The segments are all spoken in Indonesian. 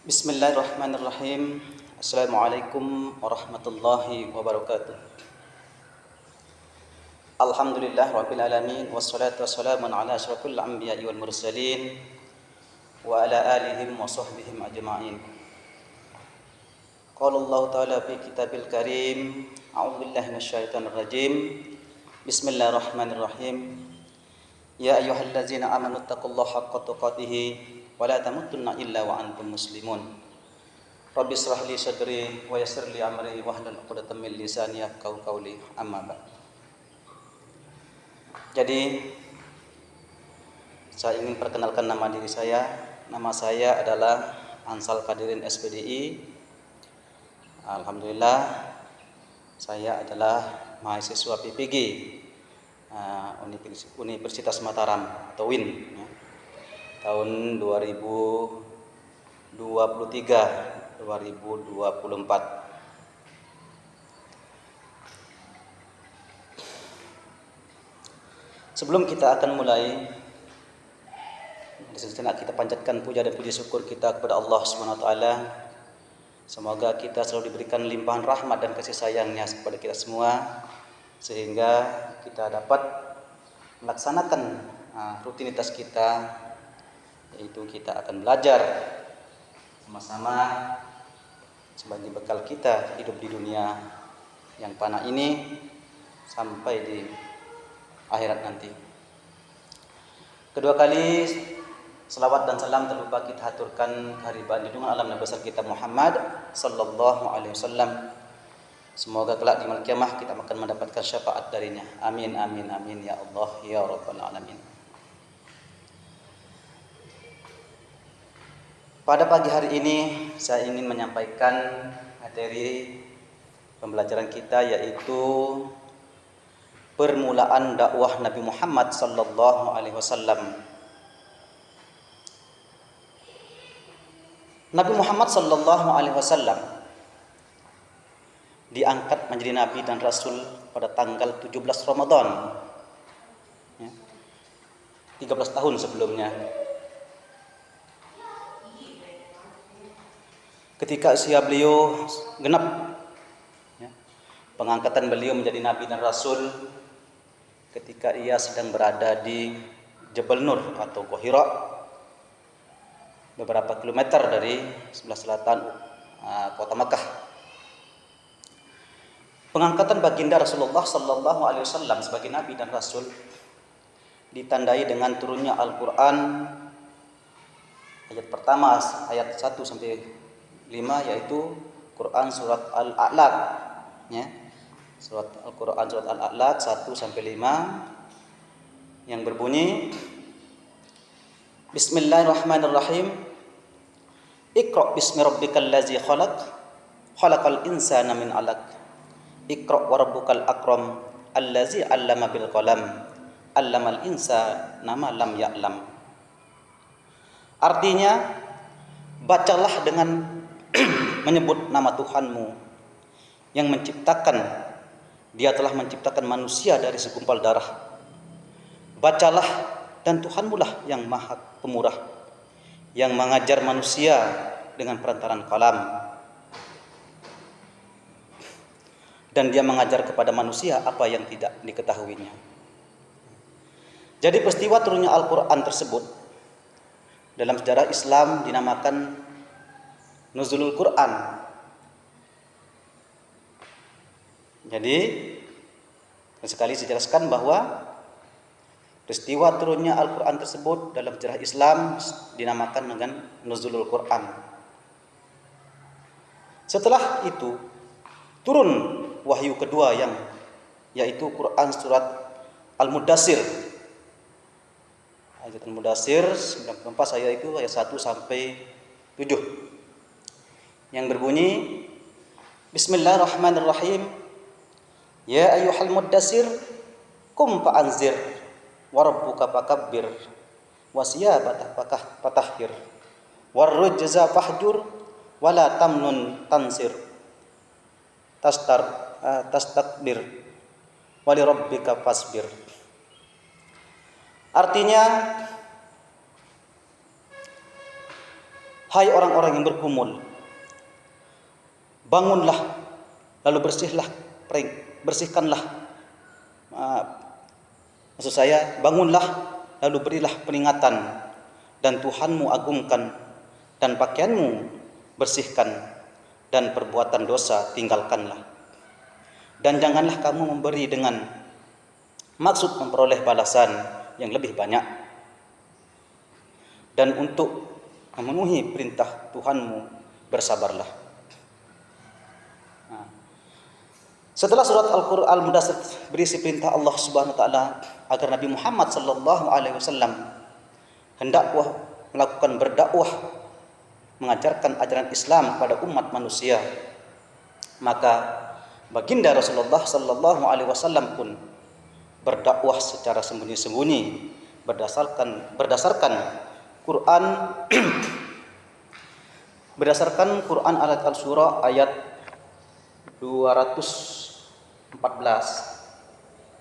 Bismillahirrahmanirrahim. Assalamualaikum warahmatullahi wabarakatuh. Alhamdulillah rabbil alamin wassalatu wassalamu ala asyrafil anbiya'i wal mursalin wa ala alihim wa sahbihim ajma'in. Qala Allah ta'ala fi kitabil karim, a'udzu billahi minasyaitonir rajim. Bismillahirrahmanirrahim. Ya ayyuhallazina amanu taqullaha haqqa tuqatih wa la tamutunna illa wa antum muslimun. Rabbi israh li sadri wa yassir li amri wahlul 'uqdatam min lisani yafqahu qawli. Amma ba'd. Jadi saya ingin perkenalkan nama diri saya. Nama saya adalah Ansal Kadirin SPDI. Alhamdulillah saya adalah mahasiswa PPG Universitas Mataram atau UIN ya, tahun 2023-2024. Sebelum kita akan mulai, sejenak kita panjatkan puja dan puji syukur kita kepada Allah Subhanahu wa taala. Semoga kita selalu diberikan limpahan rahmat dan kasih sayangnya kepada kita semua, sehingga kita dapat melaksanakan rutinitas kita, yaitu kita akan belajar sama-sama sebagai bekal kita hidup di dunia yang fana ini sampai di akhirat nanti. Kedua kali selawat dan salam terlupa kita haturkan kehadiran junjungan alam Nabi besar kita Muhammad sallallahu alaihi wasallam. Semoga kelak di yaumul kiamah kita akan mendapatkan syafaat darinya. Amin amin amin ya Allah ya rabbal alamin. Pada pagi hari ini saya ingin menyampaikan materi pembelajaran kita, yaitu permulaan dakwah Nabi Muhammad sallallahu alaihi wasallam. Nabi Muhammad sallallahu alaihi wasallam diangkat menjadi nabi dan rasul pada tanggal 17 Ramadan, 13 tahun sebelumnya. Ketika usia beliau genap, pengangkatan beliau menjadi nabi dan rasul ketika ia sedang berada di Jabal Nur atau Gua Hira, beberapa kilometer dari sebelah selatan kota Makkah. Pengangkatan baginda Rasulullah sallallahu alaihi wasallam sebagai nabi dan rasul ditandai dengan turunnya Al-Qur'an ayat pertama, ayat 1 sampai 5, yaitu Quran surat Al-A'laq ya. Surat Al-Qur'an surat Al-A'laq 1 sampai 5 yang berbunyi, Bismillahirrahmanirrahim. Iqra bismi rabbikal ladzi khalaq, khalaqal insana min 'alaq. Iqra wa rabbukal akram, allazi 'allama bil qalam, 'allamal insana ma lam ya'lam. Artinya, bacalah dengan menyebut nama Tuhanmu yang menciptakan. Dia telah menciptakan manusia dari segumpal darah. Bacalah, dan Tuhanmu lah yang maha pemurah, yang mengajar manusia dengan perantaran kalam, dan dia mengajar kepada manusia apa yang tidak diketahuinya. Jadi peristiwa turunnya Al-Quran tersebut dalam sejarah Islam dinamakan Nuzulul Quran. Jadi sekali saya jelaskan bahwa peristiwa turunnya Al-Quran tersebut dalam sejarah Islam dinamakan dengan Nuzulul Quran. Setelah itu turun wahyu kedua yaitu Quran surat Al-Mudassir. Ayat Al-Mudassir 94 ayat itu ayat 1 sampai 7 yang berbunyi, Bismillahirrahmanirrahim. Ya ayyuhal mudassir qum fa'anzir wa rabbuka fakabbir wa siyabaka fatahhir warrujza fahjur wala tamnun tansir tastakbir wali rabbika fasbir. Artinya, Hai orang-orang yang bergumul, bangunlah, lalu bersihkanlah. Maksud saya, bangunlah, lalu berilah peringatan, dan Tuhanmu agungkan, dan pakaianmu bersihkan, dan perbuatan dosa tinggalkanlah. Dan janganlah kamu memberi dengan maksud memperoleh balasan yang lebih banyak. Dan untuk memenuhi perintah Tuhanmu, bersabarlah. Setelah surat Al-Mudaththir berisi perintah Allah Subhanahu wa taala agar Nabi Muhammad sallallahu alaihi wasallam hendak melakukan berdakwah, mengajarkan ajaran Islam kepada umat manusia, maka baginda Rasulullah sallallahu alaihi wasallam pun berdakwah secara sembunyi-sembunyi berdasarkan Quran ayat Al-Syura ayat 214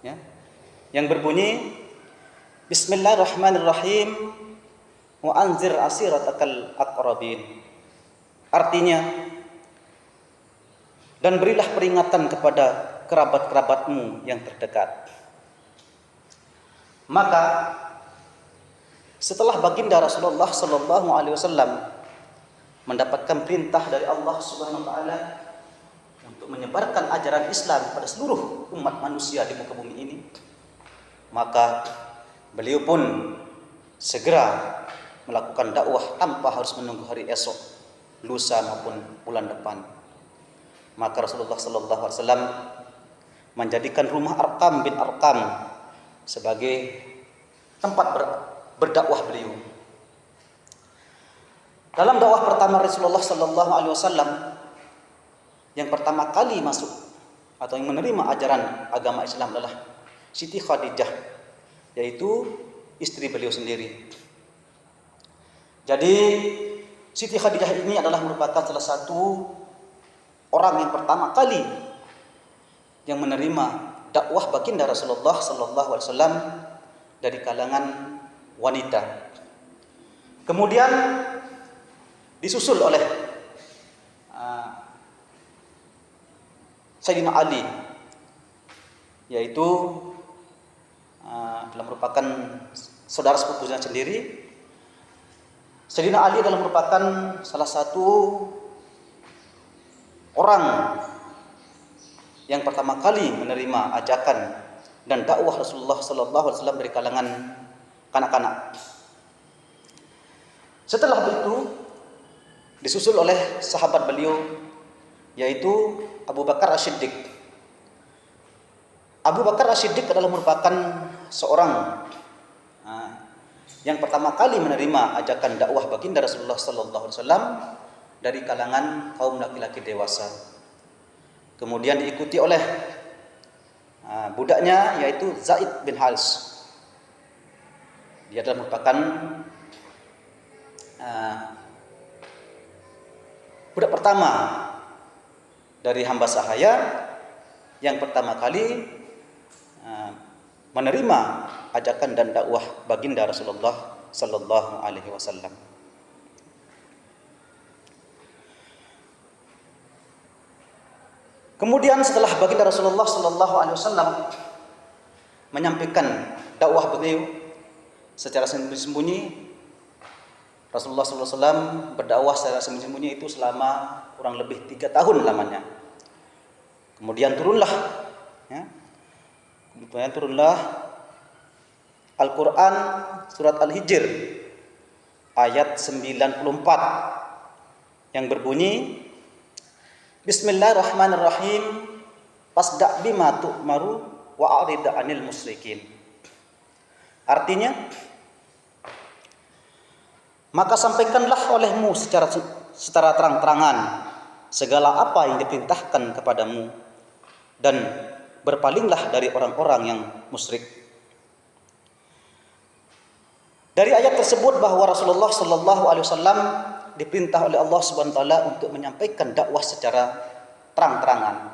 ya, yang berbunyi Bismillahirrahmanirrahim wa anzir asiratakal aqrabin. Artinya, dan berilah peringatan kepada kerabat-kerabatmu yang terdekat. Maka setelah baginda Rasulullah sallallahu alaihi wasallam mendapatkan perintah dari Allah Subhanahu wa taala untuk menyebarkan ajaran Islam pada seluruh umat manusia di muka bumi ini, maka beliau pun segera melakukan dakwah tanpa harus menunggu hari esok, lusa maupun bulan depan. Maka Rasulullah sallallahu alaihi wasallam menjadikan rumah Arqam bin Arqam sebagai tempat berdakwah beliau. Dalam dakwah pertama Rasulullah sallallahu alaihi wasallam, yang pertama kali masuk atau yang menerima ajaran agama Islam adalah Siti Khadijah, yaitu istri beliau sendiri. Jadi Siti Khadijah ini adalah merupakan salah satu orang yang pertama kali yang menerima dakwah baginda Rasulullah sallallahu alaihi wasallam dari kalangan wanita. Kemudian disusul oleh Sayyidina Ali, yaitu adalah merupakan saudara sepupunya sendiri. Sayyidina Ali adalah merupakan salah satu orang yang pertama kali menerima ajakan dan dakwah Rasulullah sallallahu alaihi wasallam dari kalangan kanak-kanak. Setelah itu disusul oleh sahabat beliau, yaitu Abu Bakar As-Siddiq. Abu Bakar As-Siddiq adalah merupakan seorang yang pertama kali menerima ajakan dakwah baginda Rasulullah sallallahu alaihi wasallam dari kalangan kaum laki-laki dewasa. Kemudian diikuti oleh budaknya, yaitu Zaid bin Haris. Dia adalah merupakan budak pertama dari hamba sahaya yang pertama kali menerima ajakan dan dakwah baginda Rasulullah sallallahu alaihi wasallam. Kemudian setelah baginda Rasulullah sallallahu alaihi wasallam menyampaikan dakwah beliau secara sembunyi-sembunyi, Rasulullah sallallahu alaihi wasallam berdakwah secara sembunyi-sembunyi itu selama kurang lebih 3 tahun lamanya. Kemudian turunlah Al-Quran surat Al-Hijr ayat 94 yang berbunyi Bismillahirrahmanirrahim fasda' bima tu'maru wa a'rid 'anil musyrikin. Artinya, maka sampaikanlah olehmu secara terang-terangan segala apa yang diperintahkan kepadamu dan berpalinglah dari orang-orang yang musyrik. Dari ayat tersebut bahwa Rasulullah sallallahu alaihi wasallam diperintah oleh Allah Subhanahu wa taala untuk menyampaikan dakwah secara terang-terangan.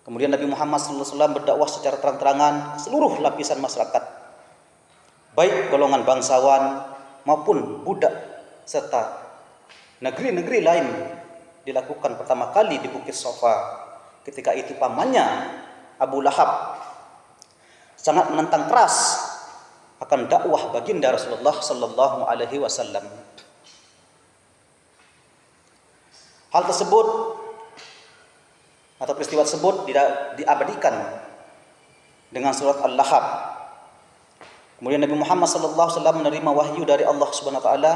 Kemudian Nabi Muhammad sallallahu alaihi wasallam berdakwah secara terang-terangan ke seluruh lapisan masyarakat, baik golongan bangsawan maupun budak serta negeri-negeri lain dilakukan pertama kali di Bukit Safa. Ketika itu pamannya Abu Lahab sangat menentang keras akan dakwah baginda Rasulullah sallallahu alaihi wasallam. Hal tersebut atau peristiwa tersebut diabadikan dengan surat Al-Lahab. Kemudian Nabi Muhammad sallallahu alaihi wasallam menerima wahyu dari Allah Subhanahu wa taala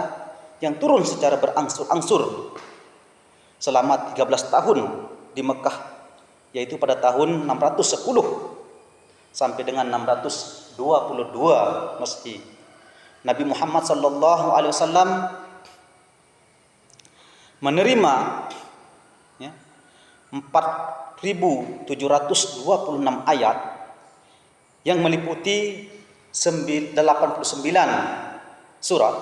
yang turun secara berangsur-angsur selama 13 tahun di Mekah, yaitu pada tahun 610 sampai dengan 622 Masehi. Nabi Muhammad sallallahu alaihi wasallam menerima 4.726 ayat yang meliputi 89 surat.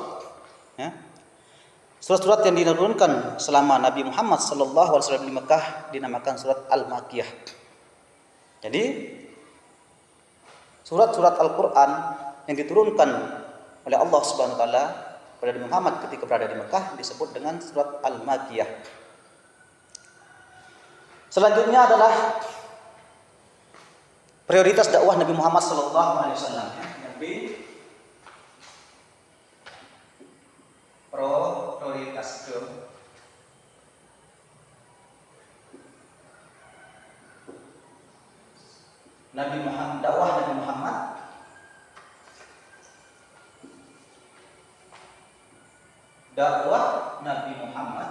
Surat-surat yang diturunkan selama Nabi Muhammad sallallahu alaihi wasallam di Mekah dinamakan surat Al-Makkiyah. Jadi surat-surat Al-Qur'an yang diturunkan oleh Allah Subhanahu wa taala pada Nabi Muhammad ketika berada di Mekah disebut dengan surat Al-Makkiyah. Selanjutnya adalah prioritas dakwah Nabi Muhammad sallallahu alaihi wasallam. Nabi prioritas ke Nabi Muhammad, dakwah Nabi Muhammad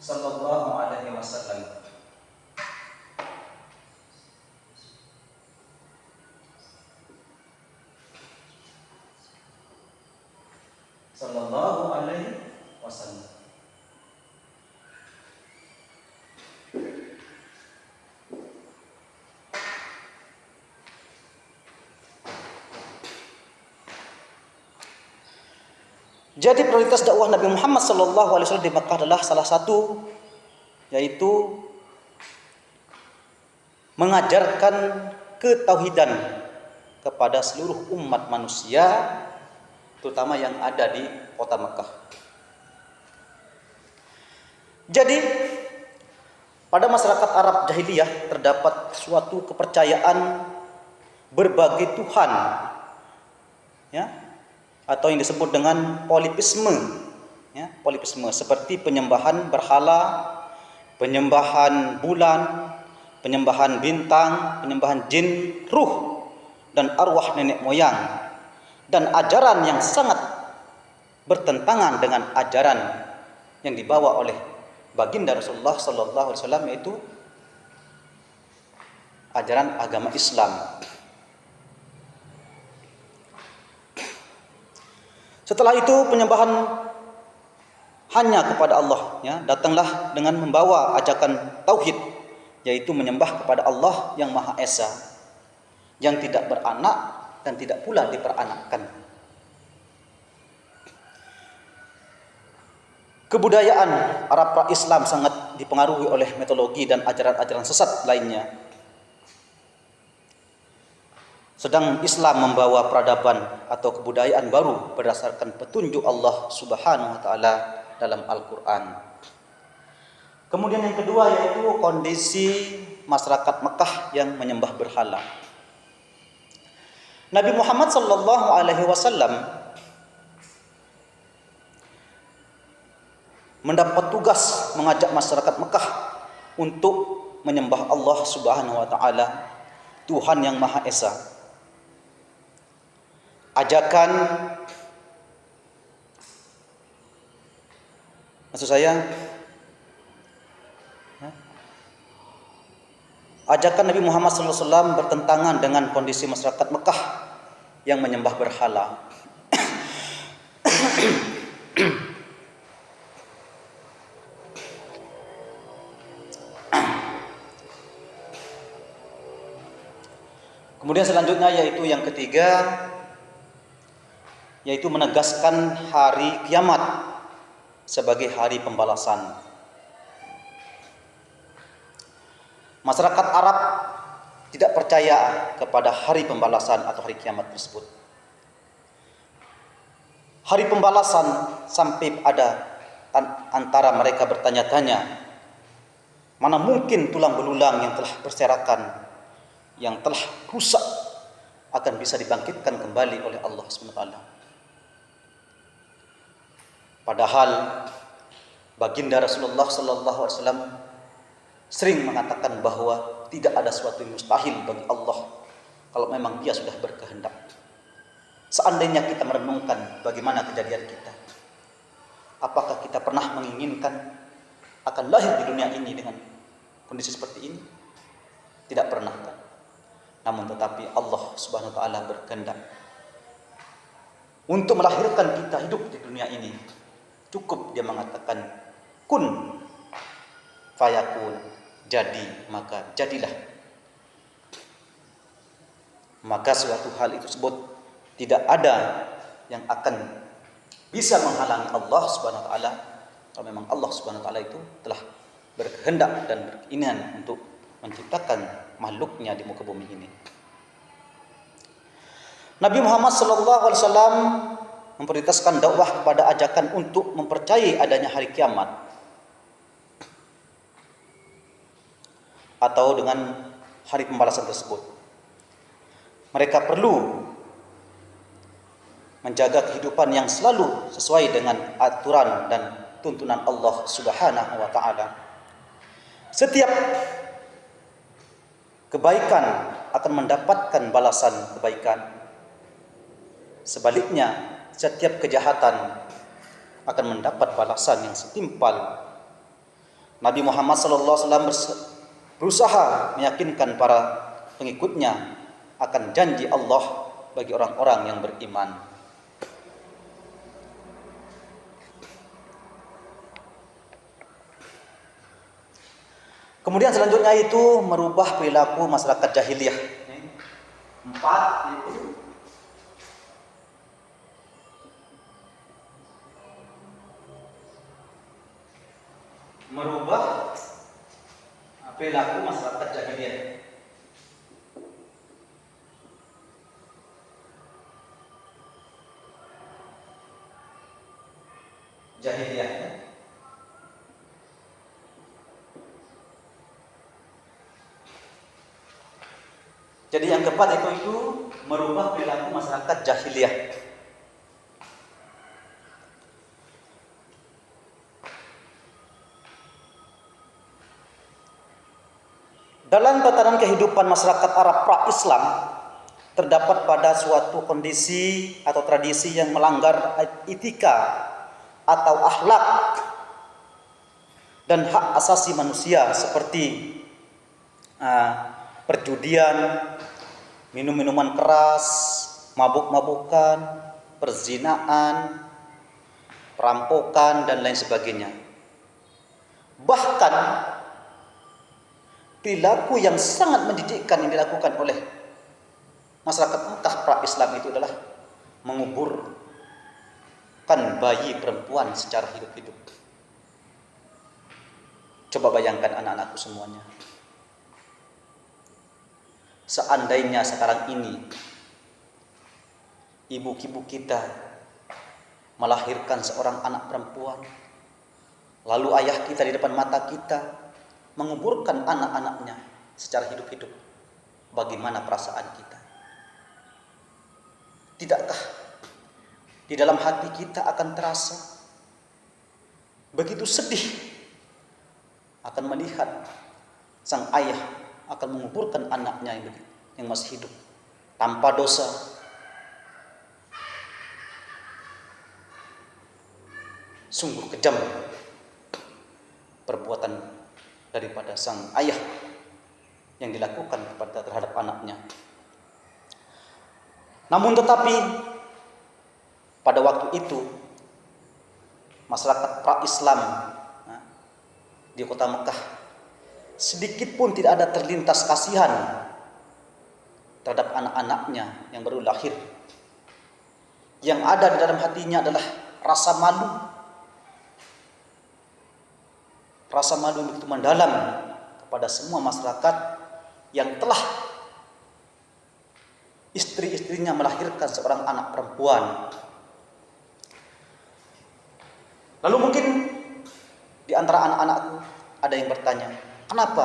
sallallahu alaihi wasallam. Sallallahu alaihi wasallam. Jadi prioritas dakwah Nabi Muhammad sallallahu alaihi wasallam di Makkah adalah salah satu yaitu mengajarkan ketauhidan kepada seluruh umat manusia, terutama yang ada di kota Makkah. Jadi pada masyarakat Arab jahiliyah terdapat suatu kepercayaan berbagai Tuhan, ya, atau yang disebut dengan polipisme, ya, polipisme seperti penyembahan berhala, penyembahan bulan, penyembahan bintang, penyembahan jin, ruh, dan arwah nenek moyang, dan ajaran yang sangat bertentangan dengan ajaran yang dibawa oleh baginda Rasulullah sallallahu alaihi wasallam, yaitu ajaran agama Islam. Setelah itu penyembahan hanya kepada Allah, ya, datanglah dengan membawa ajakan tauhid, yaitu menyembah kepada Allah yang Maha Esa, yang tidak beranak dan tidak pula diperanakkan. Kebudayaan Arab pra-Islam sangat dipengaruhi oleh mitologi dan ajaran-ajaran sesat lainnya. Sedang Islam membawa peradaban atau kebudayaan baru berdasarkan petunjuk Allah Subhanahu wa taala dalam Al-Qur'an. Kemudian yang kedua yaitu kondisi masyarakat Mekah yang menyembah berhala. Nabi Muhammad sallallahu alaihi wasallam mendapat tugas mengajak masyarakat Mekah untuk menyembah Allah Subhanahu wa taala, Tuhan yang Maha Esa. Ajakan, maksud saya, ajakan Nabi Muhammad SAW bertentangan dengan kondisi masyarakat Mekah yang menyembah berhala. Kemudian selanjutnya yaitu yang ketiga, yaitu menegaskan hari kiamat sebagai hari pembalasan. Masyarakat Arab tidak percaya kepada hari pembalasan atau hari kiamat tersebut. Hari pembalasan sampai ada antara mereka bertanya-tanya, mana mungkin tulang belulang yang telah berserakan, yang telah rusak akan bisa dibangkitkan kembali oleh Allah SWT. Padahal baginda Rasulullah SAW sering mengatakan bahwa tidak ada sesuatu yang mustahil bagi Allah kalau memang Dia sudah berkehendak. Seandainya kita merenungkan bagaimana kejadian kita, apakah kita pernah menginginkan akan lahir di dunia ini dengan kondisi seperti ini? Tidak pernah kan? Namun tetapi Allah Subhanahu wa taala berkehendak untuk melahirkan kita hidup di dunia ini. Cukup Dia mengatakan kun fayakun, jadi maka jadilah. Maka suatu hal itu tersebut tidak ada yang akan bisa menghalangi Allah Subhanahu wa taala kalau memang Allah Subhanahu wa taala itu telah berkehendak dan berkeinginan untuk menciptakan makhluknya di muka bumi ini. Nabi Muhammad SAW memprioritaskan dakwah kepada ajakan untuk mempercayai adanya hari kiamat atau dengan hari pembalasan tersebut. Mereka perlu menjaga kehidupan yang selalu sesuai dengan aturan dan tuntunan Allah Subhanahu wa taala. Setiap kebaikan akan mendapatkan balasan kebaikan. Sebaliknya, setiap kejahatan akan mendapat balasan yang setimpal. Nabi Muhammad SAW berusaha meyakinkan para pengikutnya akan janji Allah bagi orang-orang yang beriman. Kemudian selanjutnya itu merubah perilaku masyarakat jahiliyah. 4 itu merubah perilaku masyarakat jahiliyah. Jahiliyah. Jadi yang keempat itu merubah perilaku masyarakat jahiliyah. Dalam tatanan kehidupan masyarakat Arab pra-Islam terdapat pada suatu kondisi atau tradisi yang melanggar etika atau akhlak dan hak asasi manusia seperti perjudian, minum-minuman keras, mabuk-mabukan, perzinaan, perampokan dan lain sebagainya. Bahkan perilaku yang sangat menjijikkan yang dilakukan oleh masyarakat Mekah pra-Islam itu adalah menguburkan bayi perempuan secara hidup-hidup. Coba bayangkan anak-anakku semuanya. Seandainya sekarang ini ibu-ibu kita melahirkan seorang anak perempuan, lalu ayah kita di depan mata kita menguburkan anak-anaknya secara hidup-hidup, bagaimana perasaan kita? Tidakkah di dalam hati kita akan terasa begitu sedih akan melihat sang ayah akan menguburkan anaknya yang masih hidup tanpa dosa? Sungguh kejam perbuatan daripada sang ayah yang dilakukan terhadap anaknya. Namun tetapi pada waktu itu masyarakat pra-Islam di kota Mekah sedikit pun tidak ada terlintas kasihan terhadap anak-anaknya yang baru lahir. Yang ada di dalam hatinya adalah rasa malu. Rasa malu yang begitu mendalam kepada semua masyarakat yang telah istri-istrinya melahirkan seorang anak perempuan. Lalu mungkin di antara anak-anakku ada yang bertanya, kenapa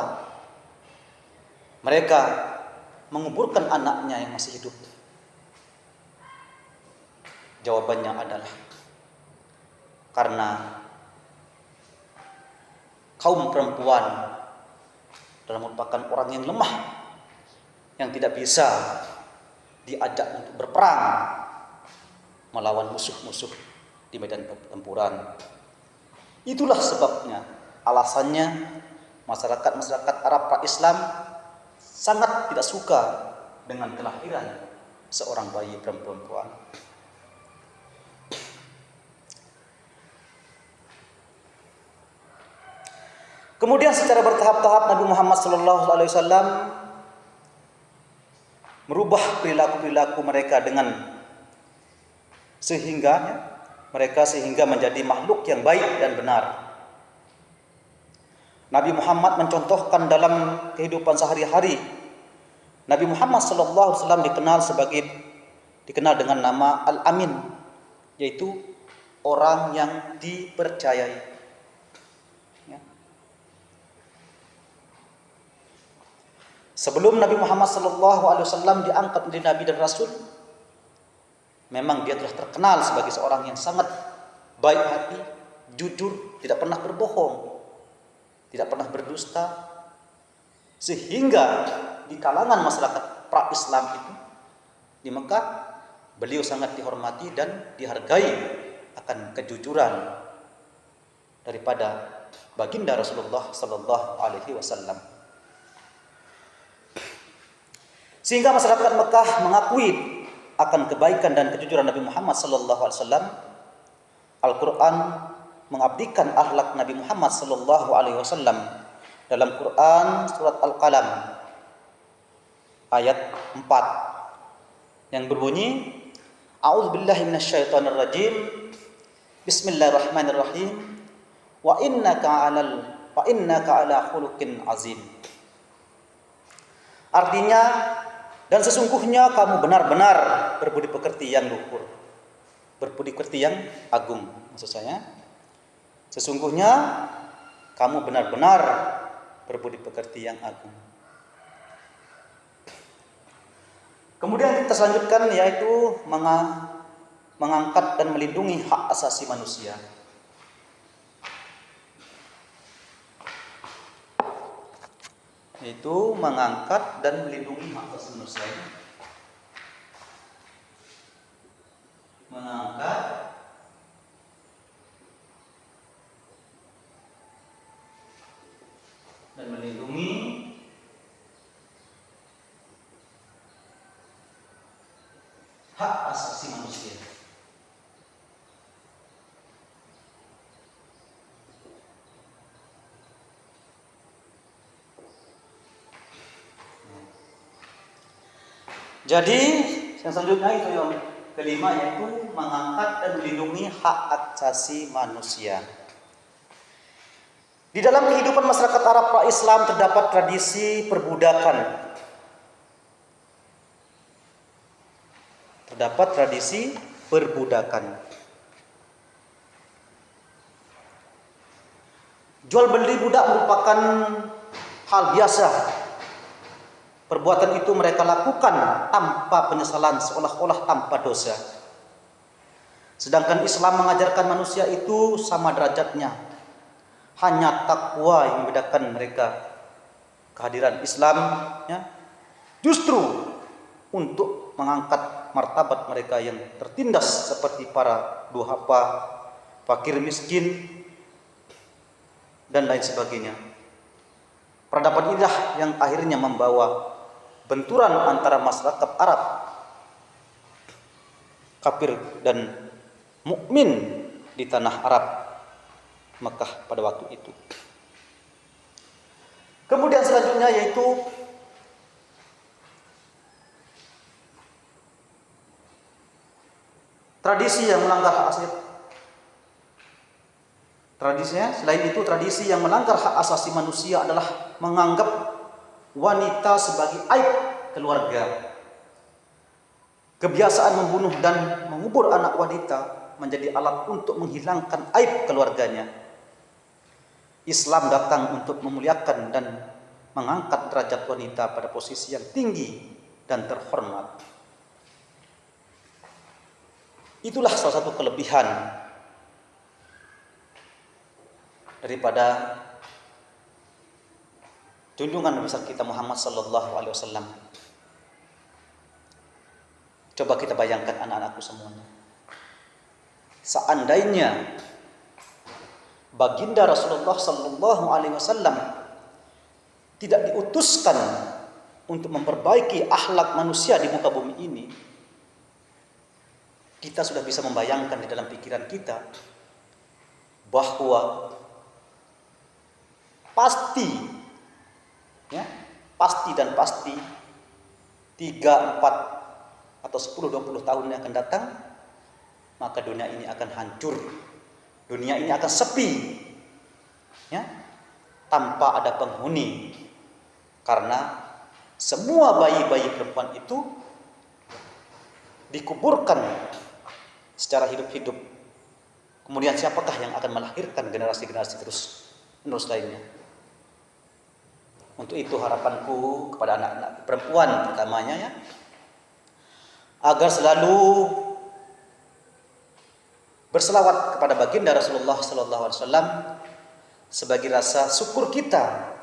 mereka menguburkan anaknya yang masih hidup? Jawabannya adalah karena kaum perempuan adalah merupakan orang yang lemah, yang tidak bisa diajak untuk berperang melawan musuh-musuh di medan pertempuran. Itulah sebabnya, alasannya masyarakat Arab pra-Islam sangat tidak suka dengan kelahiran seorang bayi perempuan. Kemudian secara bertahap-tahap Nabi Muhammad SAW merubah perilaku-perilaku mereka sehingga menjadi makhluk yang baik dan benar. Nabi Muhammad mencontohkan dalam kehidupan sehari-hari. Nabi Muhammad SAW dikenal dengan nama Al-Amin, yaitu orang yang dipercayai. Sebelum Nabi Muhammad SAW diangkat menjadi Nabi dan Rasul, memang dia telah terkenal sebagai seorang yang sangat baik hati, jujur, tidak pernah berbohong, tidak pernah berdusta, sehingga di kalangan masyarakat pra-Islam itu di Mekah, beliau sangat dihormati dan dihargai akan kejujuran daripada baginda Rasulullah SAW. Sehingga masyarakat Mekah mengakui akan kebaikan dan kejujuran Nabi Muhammad SAW. Al-Quran mengabdikan akhlak Nabi Muhammad SAW dalam Quran surat Al-Qalam ayat 4 yang berbunyi, A'udzubillahi minasyaitonirrajim, Bismillahirrahmanirrahim, wa innaka ala khuluqin azim. Artinya, dan sesungguhnya kamu benar-benar berbudi pekerti yang luhur, berbudi pekerti yang agung. Maksud saya, sesungguhnya kamu benar-benar berbudi pekerti yang agung. Kemudian kita selanjutkan, yaitu mengangkat dan melindungi hak asasi manusia. Yaitu mengangkat dan melindungi hak asasi manusia. Mengangkat dan melindungi hak asasi manusia. Jadi yang selanjutnya itu yang kelima, yaitu mengangkat dan melindungi hak asasi manusia. Di dalam kehidupan masyarakat Arab pra-Islam terdapat tradisi perbudakan. Jual beli budak merupakan hal biasa. Perbuatan itu mereka lakukan tanpa penyesalan, seolah-olah tanpa dosa. Sedangkan Islam mengajarkan manusia itu sama derajatnya. Hanya takwa yang membedakan mereka. Kehadiran Islam justru untuk mengangkat martabat mereka yang tertindas seperti para duafa, fakir miskin, dan lain sebagainya. Peradaban inilah yang akhirnya membawa benturan antara masyarakat Arab kafir dan mukmin di tanah Arab Mekah pada waktu itu. Kemudian selanjutnya yaitu tradisi yang melanggar hak asasi. Tradisi yang melanggar hak asasi manusia adalah menganggap wanita sebagai aib keluarga. kebiasaan membunuh dan mengubur anak wanita menjadi alat untuk menghilangkan aib keluarganya. Islam datang untuk memuliakan dan mengangkat derajat wanita pada posisi yang tinggi dan terhormat. Itulah salah satu kelebihan daripada junjungan besar kita Muhammad sallallahu alaihi wasallam. Coba kita bayangkan anak-anakku semuanya. Seandainya baginda Rasulullah sallallahu alaihi wasallam tidak diutuskan untuk memperbaiki akhlak manusia di muka bumi ini, kita sudah bisa membayangkan di dalam pikiran kita bahwa pasti dan pasti 3, 4 atau 10, 20 tahun yang akan datang, maka dunia ini akan hancur. Dunia ini akan sepi, tanpa ada penghuni. Karena semua bayi-bayi perempuan itu dikuburkan secara hidup-hidup. Kemudian siapakah yang akan melahirkan generasi-generasi terus menerus lainnya? Untuk itu harapanku kepada anak-anak perempuan pertamanya, agar selalu berselawat kepada baginda Rasulullah sallallahu alaihi wasallam sebagai rasa syukur kita,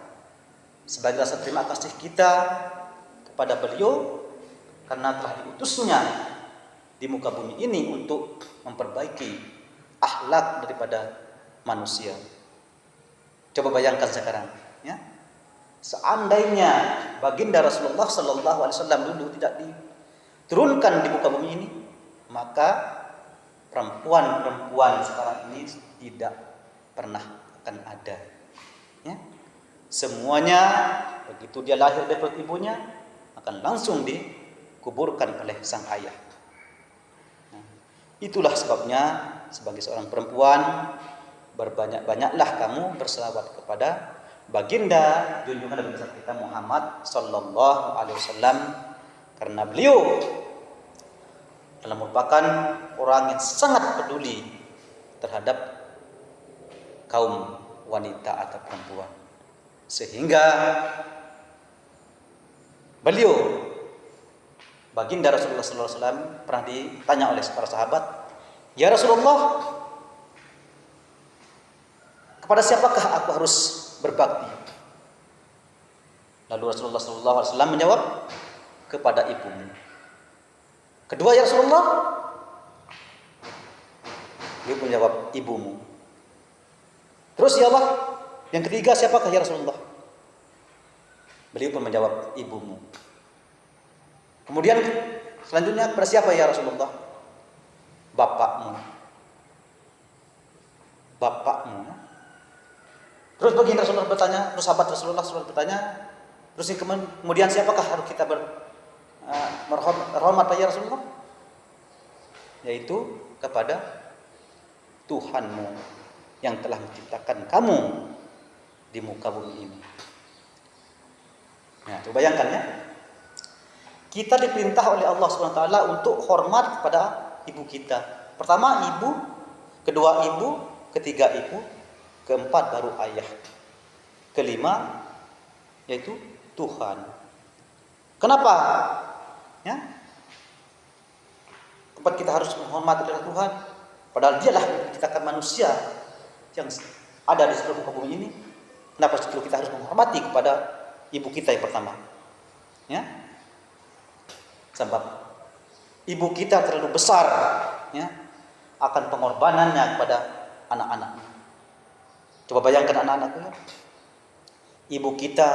sebagai rasa terima kasih kita kepada beliau karena telah diutusnya di muka bumi ini untuk memperbaiki akhlak daripada manusia. Coba bayangkan sekarang, seandainya baginda Rasulullah sallallahu alaihi wasallam dulu tidak diturunkan di muka bumi ini, maka perempuan-perempuan sekarang ini tidak pernah akan ada. Semuanya begitu dia lahir dari perut ibunya akan langsung dikuburkan oleh sang ayah. Itulah sebabnya sebagai seorang perempuan berbanyak-banyaklah kamu berselawat kepada baginda junjungan Nabi besar kita Muhammad sallallahu alaihi wasallam, karena beliau adalah merupakan orang yang sangat peduli terhadap kaum wanita atau perempuan, sehingga beliau baginda Rasulullah sallallahu alaihi wasallam pernah ditanya oleh para sahabat, "Ya Rasulullah, kepada siapakah aku harus berbakti?" Lalu Rasulullah sallallahu alaihi wasallam menjawab, "Kepada ibumu." Kedua, "Ya Rasulullah," dia pun menjawab, "Ibumu." Terus, "Ya Allah, yang ketiga siapakah ya Rasulullah?" Beliau pun menjawab, "Ibumu." Kemudian selanjutnya, "Kepada siapa ya Rasulullah?" "Bapakmu." "Bapakmu." Terus baginda Rasulullah bertanya, terus sahabat Rasulullah SAW bertanya, terus kemudian siapakah harus kita berhormat ya Rasulullah? Yaitu kepada Tuhanmu yang telah menciptakan kamu di muka bumi ini. Nah, coba bayangkan ya. Kita diperintah oleh Allah SWT untuk hormat kepada ibu kita. Pertama ibu, kedua ibu, ketiga ibu, keempat baru ayah, kelima yaitu Tuhan. Kenapa? Tempat kita harus menghormati adalah Tuhan. Padahal dialah yang menciptakan manusia yang ada di seluruh muka bumi ini. Kenapa kita harus menghormati kepada ibu kita yang pertama? Sebab ibu kita terlalu besar akan pengorbanannya kepada anak-anaknya. Coba bayangkan anak-anaknya. Ibu kita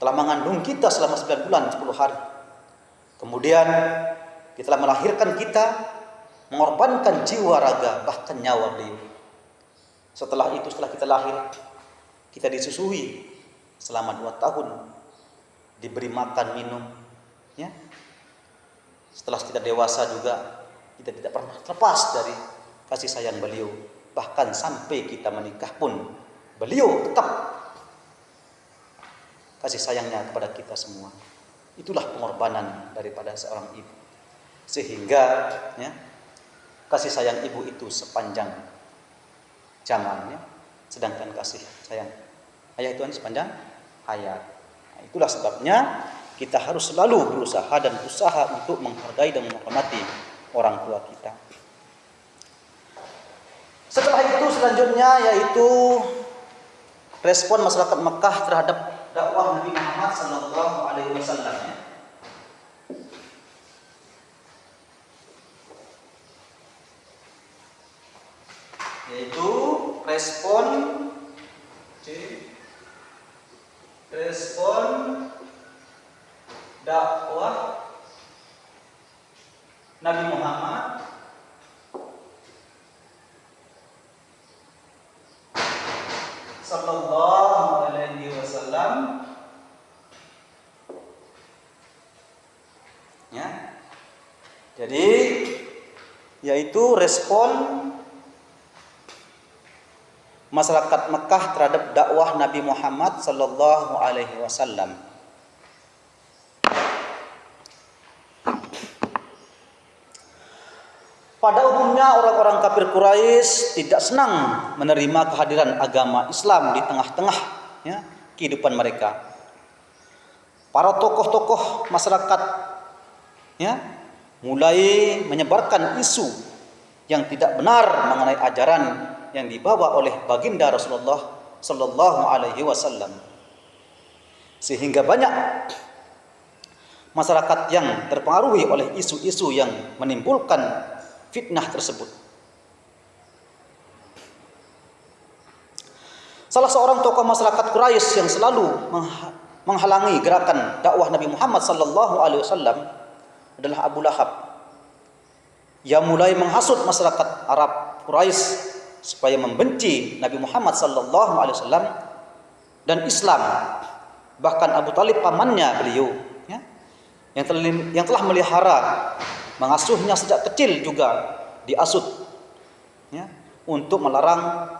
telah mengandung kita selama 9 bulan 10 hari. Kemudian dia telah melahirkan kita, mengorbankan jiwa raga bahkan nyawa beliau. Setelah itu, setelah kita lahir, kita disusui selama 2 tahun, diberi makan minum, Setelah kita dewasa juga, kita tidak pernah terlepas dari kasih sayang beliau. Bahkan sampai kita menikah pun, beliau tetap kasih sayangnya kepada kita semua. Itulah pengorbanan daripada seorang ibu. Sehingga ya, kasih sayang ibu itu sepanjang zaman ya. Sedangkan kasih sayang ayah itu sepanjang hayat. Nah, itulah sebabnya kita harus selalu berusaha dan untuk menghargai dan menghormati orang tua kita. Setelah itu selanjutnya yaitu respon masyarakat Mekah terhadap dakwah Nabi Muhammad sallallahu alaihi wasallam. Yaitu respon dakwah Nabi Muhammad sallallahu alaihi wasallam ya. Jadi yaitu respon masyarakat Mekah terhadap dakwah Nabi Muhammad sallallahu alaihi wasallam. Pada umumnya orang-orang kafir Quraisy tidak senang menerima kehadiran agama Islam di tengah-tengah ya, kehidupan mereka. Para tokoh-tokoh masyarakat ya, mulai menyebarkan isu yang tidak benar mengenai ajaran yang dibawa oleh baginda Rasulullah sallallahu alaihi wasallam. Sehingga banyak masyarakat yang terpengaruhi oleh isu-isu yang menimbulkan fitnah tersebut. Salah seorang tokoh masyarakat Quraisy yang selalu menghalangi gerakan dakwah Nabi Muhammad sallallahu alaihi wasallam adalah Abu Lahab. Yang mulai menghasut masyarakat Arab Quraisy supaya membenci Nabi Muhammad sallallahu alaihi wasallam dan Islam. Bahkan Abu Talib pamannya beliau ya, yang telah melihara mengasuhnya sejak kecil juga diasut ya, untuk melarang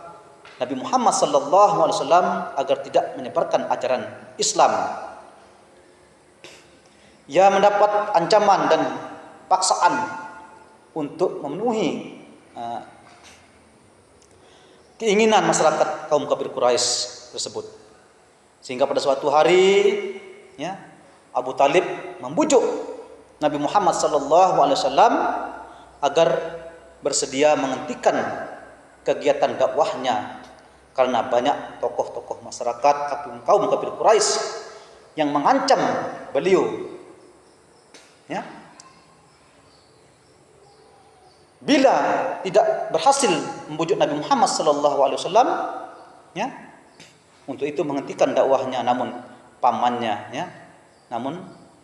Nabi Muhammad sallallahu alaihi wasallam agar tidak menyebarkan ajaran Islam. Ia mendapat ancaman dan paksaan untuk memenuhi keinginan masyarakat kaum kafir Quraisy tersebut. Sehingga pada suatu hari ya, Abu Talib membujuk Nabi Muhammad sallallahu alaihi wasallam agar bersedia menghentikan kegiatan dakwahnya karena banyak tokoh-tokoh masyarakat kaum kafir Quraisy yang mengancam beliau ya, bila tidak berhasil membujuk Nabi Muhammad sallallahu alaihi wasallam ya, untuk itu menghentikan dakwahnya. Namun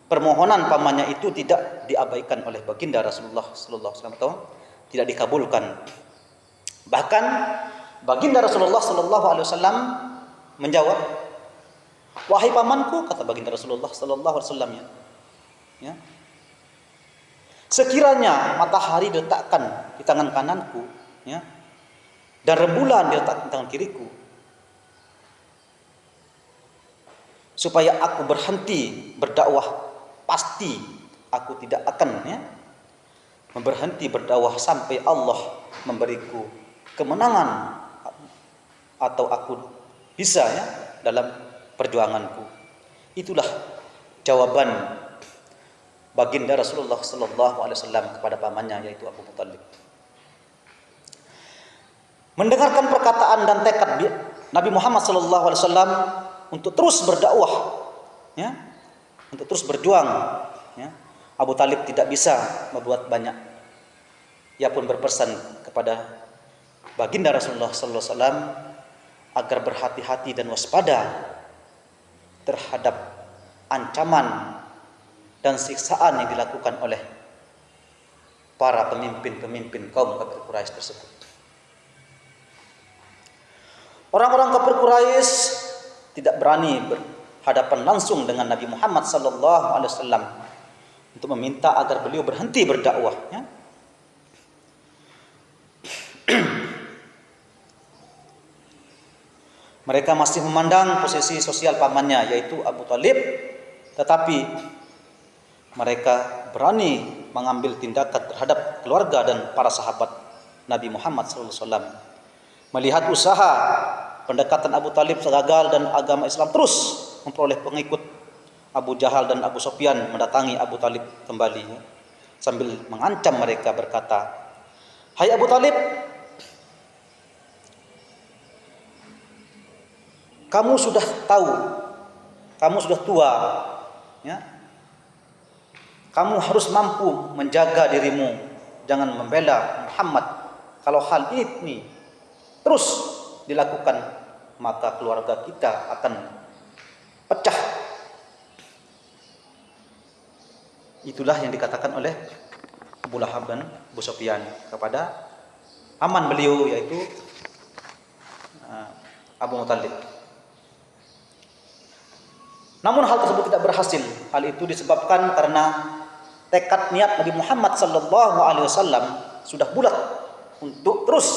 permohonan pamannya itu tidak diabaikan oleh baginda Rasulullah sallallahu alaihi wasallam atau tidak dikabulkan. Bahkan baginda Rasulullah sallallahu alaihi wasallam menjawab, "Wahai pamanku," kata baginda Rasulullah sallallahu alaihi wasallam ya, sekiranya matahari diletakkan di tangan kananku ya, dan rembulan diletakkan di tangan kiriku, supaya aku berhenti berdakwah, pasti aku tidak akan ya, berhenti berdakwah sampai Allah memberiku kemenangan atau aku bisa ya dalam perjuanganku. Itulah jawaban baginda Rasulullah sallallahu alaihi wasallam kepada pamannya, yaitu Abu Thalib. Mendengarkan perkataan dan tekad Nabi Muhammad sallallahu alaihi wasallam untuk terus berdakwah ya, untuk terus berjuang ya, Abu Thalib tidak bisa berbuat banyak. Ia pun berpesan kepada baginda Rasulullah sallallahu alaihi wasallam agar berhati-hati dan waspada terhadap ancaman dan siksaan yang dilakukan oleh para pemimpin-pemimpin kaum kafir Quraisy tersebut. Orang-orang kafir Quraisy tidak berani berhadapan langsung dengan Nabi Muhammad sallallahu alaihi wasallam untuk meminta agar beliau berhenti berdakwah ya. Mereka masih memandang posisi sosial pamannya, yaitu Abu Thalib, tetapi mereka berani mengambil tindakan terhadap keluarga dan para sahabat Nabi Muhammad SAW. Melihat usaha pendekatan Abu Talib gagal dan agama Islam terus memperoleh pengikut, Abu Jahal dan Abu Sufyan mendatangi Abu Talib kembali sambil mengancam mereka berkata, "Hai Abu Talib, kamu sudah tahu, kamu sudah tua, ya. Kamu harus mampu menjaga dirimu, jangan membela Muhammad. Kalau hal ini terus dilakukan, maka keluarga kita akan pecah." Itulah yang dikatakan oleh Abu Lahab dan Abu Sufyan kepada paman beliau, yaitu Abu Muthalib. Namun hal tersebut tidak berhasil. Hal itu disebabkan karena tekad niat Nabi Muhammad SAW sudah bulat untuk terus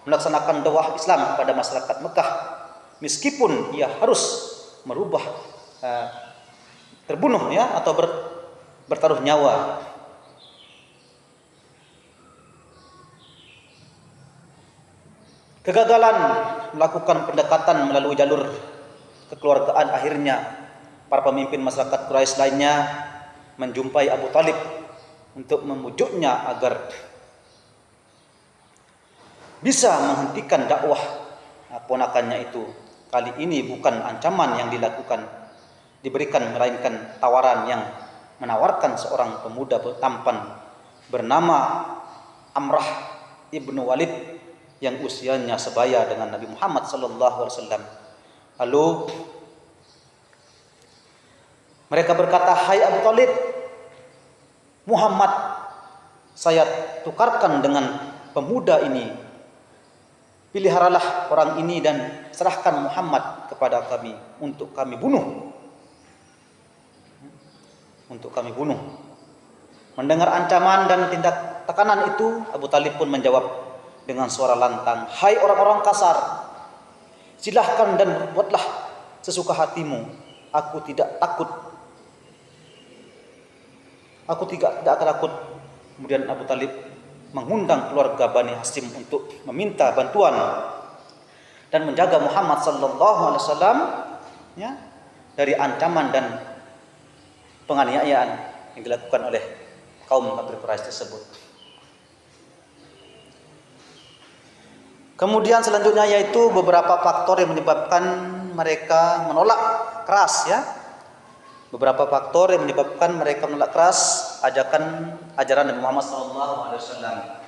melaksanakan dakwah Islam pada masyarakat Mekah, meskipun ia harus merubah terbunuh atau bertaruh nyawa. Kegagalan melakukan pendekatan melalui jalur kekeluargaan, akhirnya para pemimpin masyarakat Quraisy lainnya menjumpai Abu Talib untuk memujuknya agar bisa menghentikan dakwah ponakannya itu. Kali ini bukan ancaman yang diberikan, melainkan tawaran yang menawarkan seorang pemuda tampan bernama Amrah ibnu Walid yang usianya sebaya dengan Nabi Muhammad SAW. Lalu mereka berkata, "Hai Abu Talib, Muhammad saya tukarkan dengan pemuda ini. Piliharalah orang ini dan serahkan Muhammad kepada kami untuk kami bunuh." Untuk kami bunuh. Mendengar ancaman dan tindak tekanan itu, Abu Talib pun menjawab dengan suara lantang, "Hai orang-orang kasar, silahkan dan berbuatlah sesuka hatimu. Aku tidak takut. Aku tidak akan takut." Kemudian Abu Talib mengundang keluarga Bani Hashim untuk meminta bantuan dan menjaga Muhammad SAW dari ancaman dan penganiayaan yang dilakukan oleh kaum kafir Quraisy tersebut. Kemudian selanjutnya yaitu beberapa faktor yang menyebabkan mereka menolak keras, Beberapa faktor yang menyebabkan mereka menolak keras ajaran Nabi Muhammad SAW.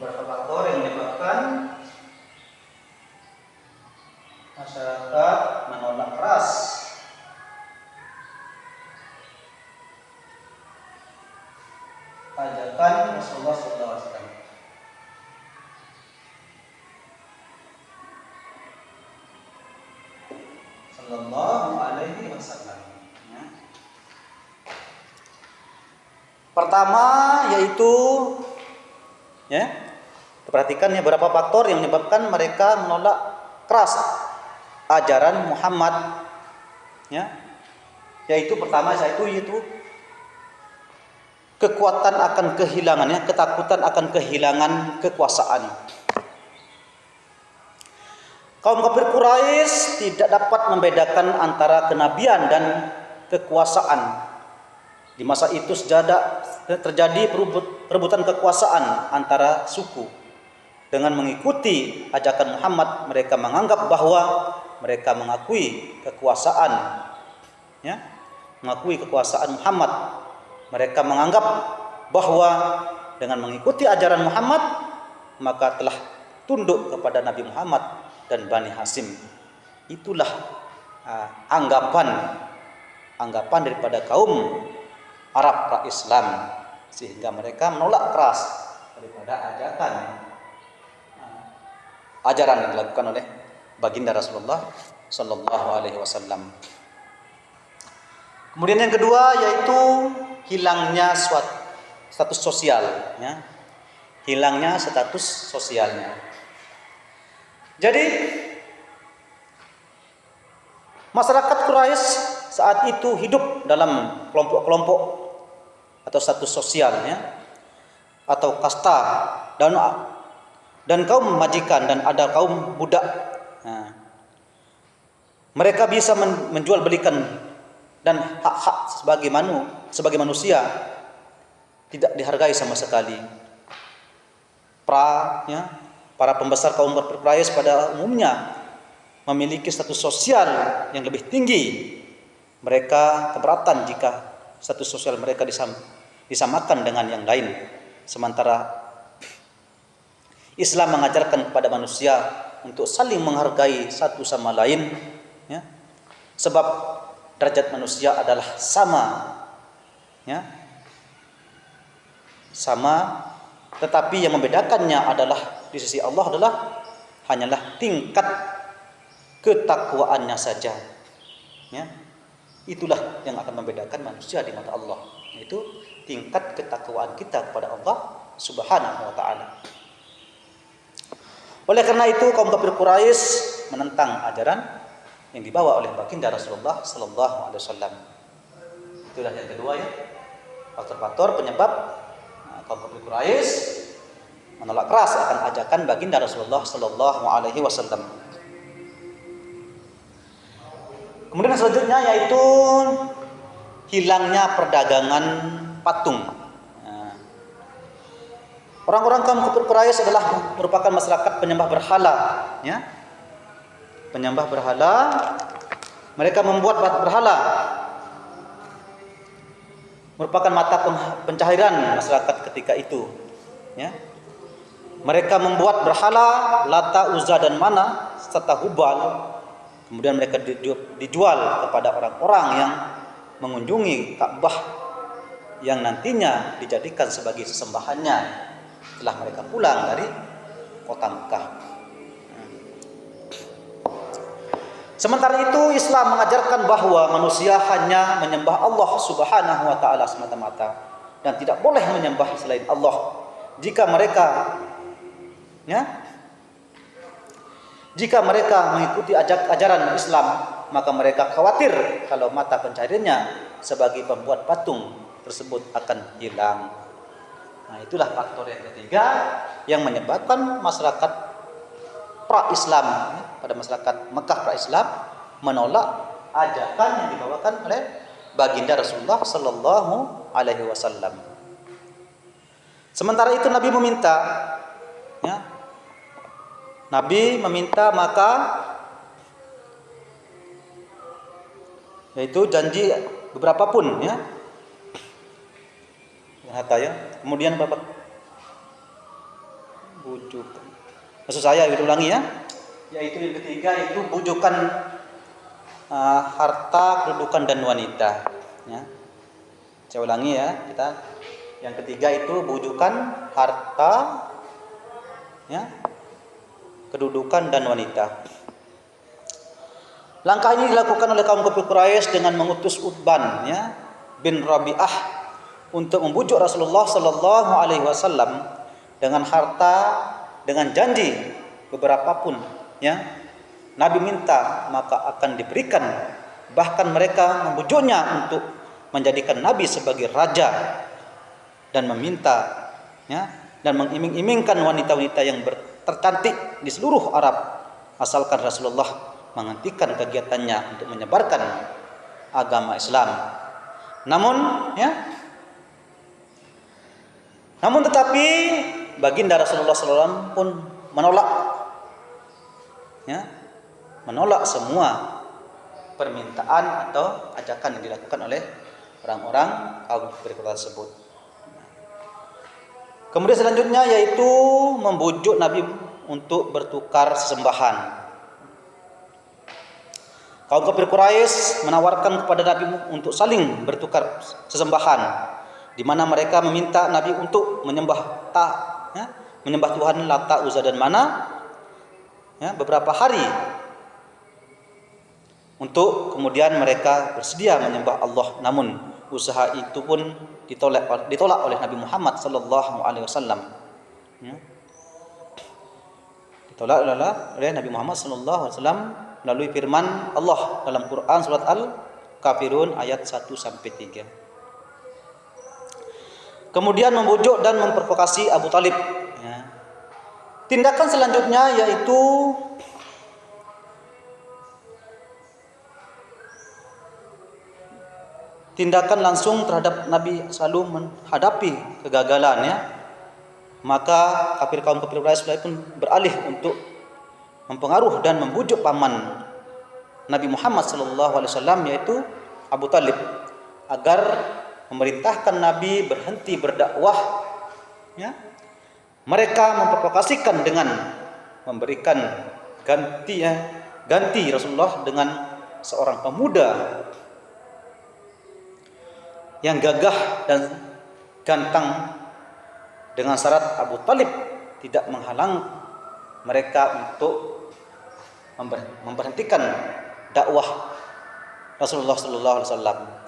Beberapa faktor yang menyebabkan masyarakat menolak keras ajakan Rasulullah SAW. Sallallahu alaihi wasallam. Pertama yaitu perhatikan berapa faktor yang menyebabkan mereka menolak keras ajaran Muhammad, yaitu pertama yaitu kekuatan akan kehilangan, ketakutan akan kehilangan kekuasaan. Kaum kafir Quraisy tidak dapat membedakan antara kenabian dan kekuasaan. Di masa itu terjadi perebutan kekuasaan antara suku. Dengan mengikuti ajakan Muhammad, mereka menganggap bahwa mereka mengakui kekuasaan, mengakui kekuasaan Muhammad. Mereka menganggap bahwa dengan mengikuti ajaran Muhammad, maka telah tunduk kepada Nabi Muhammad dan Bani Hashim. Itulah anggapan daripada kaum Arab pra-Islam, sehingga mereka menolak keras daripada ajaran yang dilakukan oleh baginda Rasulullah Sallallahu Alaihi Wasallam. Kemudian yang kedua yaitu hilangnya suatu status sosial, hilangnya status sosialnya. Jadi masyarakat Quraisy saat itu hidup dalam kelompok-kelompok atau status sosialnya atau kasta dan kaum majikan dan ada kaum budak. Nah, mereka bisa menjual belikan dan hak-hak sebagai manusia tidak dihargai sama sekali. Para pembesar kaum Quraisy pada umumnya memiliki status sosial yang lebih tinggi. Mereka keberatan jika status sosial mereka disamakan dengan yang lain. Sementara Islam mengajarkan kepada manusia untuk saling menghargai satu sama lain, ya. Sebab derajat manusia adalah sama, ya. Sama, tetapi yang membedakannya adalah di sisi Allah adalah hanyalah tingkat ketakwaannya saja, ya. Itulah yang akan membedakan manusia di mata Allah, yaitu tingkat ketakwaan kita kepada Allah Subhanahu wa taala. Oleh karena itu kaum kafir Quraisy menentang ajaran yang dibawa oleh baginda Rasulullah sallallahu alaihi wasallam. Itulah yang kedua, ya. Faktor-faktor penyebab kaum kafir Quraisy menolak keras akan ajakan baginda Rasulullah sallallahu alaihi wasallam. Kemudian selanjutnya yaitu hilangnya perdagangan patung. Orang-orang kaum kafir Quraisy adalah merupakan masyarakat penyembah berhala, ya. Penyembah berhala. Mereka membuat berhala merupakan mata pencaharian masyarakat ketika itu, ya. Mereka membuat berhala Lata, Uzza dan Mana serta Hubal. Kemudian mereka dijual kepada orang-orang yang mengunjungi Ka'bah yang nantinya dijadikan sebagai sesembahannya setelah mereka pulang dari kota Mekah. Sementara itu Islam mengajarkan bahwa manusia hanya menyembah Allah Subhanahu wa taala semata-mata dan tidak boleh menyembah selain Allah. Jika mereka mengikuti ajaran Islam, maka mereka khawatir kalau mata pencahariannya sebagai pembuat patung tersebut akan hilang. Nah, itulah faktor yang ketiga yang menyebabkan masyarakat pra-Islam, pada masyarakat Mekah pra-Islam menolak ajakan yang dibawakan oleh baginda Rasulullah sallallahu alaihi wasallam. Sementara itu Nabi meminta, ya. Nabi meminta maka yaitu janji beberapa pun, ya. Kemudian Bapak bujukan. Maksud saya ulangi, ya. Yaitu yang ketiga itu bujukan harta, kedudukan dan wanita, ya. Saya ulangi, ya. Yang ketiga itu bujukan harta, ya, kedudukan dan wanita. Langkah ini dilakukan oleh kaum kafir Quraisy dengan mengutus Utban, ya, bin Rabi'ah untuk membujuk Rasulullah sallallahu alaihi wasallam dengan harta, dengan janji beberapa pun, ya. Nabi minta maka akan diberikan. Bahkan mereka membujuknya untuk menjadikan Nabi sebagai raja dan meminta, ya, dan mengiming-imingkan wanita-wanita yang tercantik di seluruh Arab asalkan Rasulullah menghentikan kegiatannya untuk menyebarkan agama Islam. Namun tetapi baginda Rasulullah SAW pun menolak, ya, menolak semua permintaan atau ajakan yang dilakukan oleh orang-orang kaum kafir tersebut. Kemudian selanjutnya yaitu membujuk Nabi untuk bertukar sesembahan. Kaum kafir Quraisy menawarkan kepada Nabi untuk saling bertukar sesembahan, di mana mereka meminta Nabi untuk menyembah Tuhan Lata, Uzza dan Mana, ya, beberapa hari, untuk kemudian mereka bersedia menyembah Allah. Namun usaha itu pun ditolak oleh Nabi Muhammad sallallahu alaihi wasallam. Ya. Ditolak oleh Nabi Muhammad SAW melalui firman Allah dalam Quran surat Al-Kafirun ayat 1-3. Kemudian membujuk dan memprovokasi Abu Talib. Ya. Tindakan selanjutnya yaitu tindakan langsung terhadap Nabi, selalu menghadapi kegagalan, ya. Maka kaum kafir Quraisy pun beralih untuk mempengaruhi dan membujuk paman Nabi Muhammad SAW, yaitu Abu Talib, agar memerintahkan Nabi berhenti berdakwah. Ya. Mereka memprovokasikan dengan memberikan ganti Rasulullah dengan seorang pemuda yang gagah dan ganteng, dengan syarat Abu Talib tidak menghalang mereka untuk memberhentikan dakwah Rasulullah SAW.